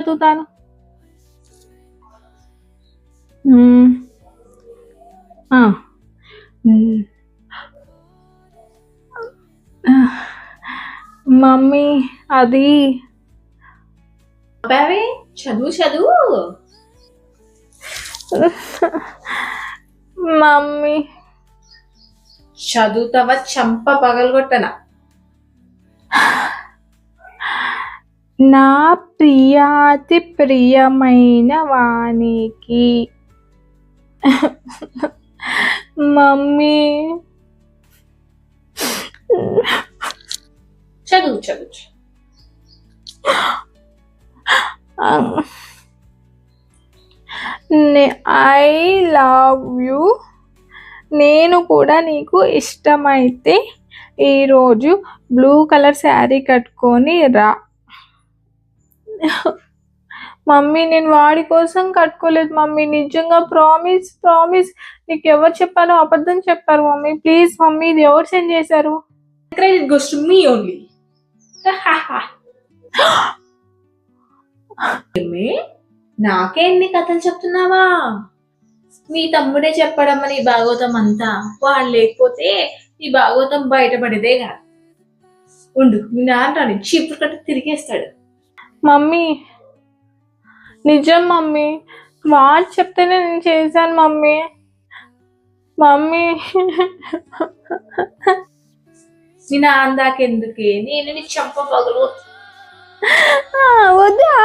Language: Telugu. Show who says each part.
Speaker 1: చదువుతాను. ఆ, మమ్మీ అది
Speaker 2: అబ్బావే చదువు చదువు.
Speaker 1: మమ్మీ
Speaker 2: చదువుతావా చంప పగలగొట్టనా?
Speaker 1: నా ప్రియాతి ప్రియమైన వానికి. మమ్మీ
Speaker 2: చదువు చదువు.
Speaker 1: I love you. నేను కూడా నీకు ఇష్టమైతే ఈరోజు బ్లూ కలర్ శారీ కట్టుకొని రా. మమ్మీ నేను వాడి కోసం కట్టుకోలేదు మమ్మీ, నిజంగా ప్రామిస్ ప్రామిస్. నీకు ఎవరు చెప్పారో అబద్ధం చెప్పారు మమ్మీ. ప్లీజ్ మమ్మీ, ఇది ఎవరు సెండ్ చేశారు?
Speaker 2: Credit goes to me only. ఏమే నాకే ఎన్ని కథలు చెప్తున్నావా? మీ తమ్ముడే చెప్పడమ్మా నీ భాగవతం అంతా. వాడు లేకపోతే నీ భాగవతం బయటపడేదే కాదు. ఉండు మీ నాన్న చీపురు కట్ట తిరిగేస్తాడు.
Speaker 1: మమ్మీ నిజం మమ్మీ, వాడు చెప్తేనే నేను చేశాను మమ్మీ. మమ్మీ
Speaker 2: నీ నాన్న దాకెందుకే, నేను నీ చంప పగలు
Speaker 1: వద్దా.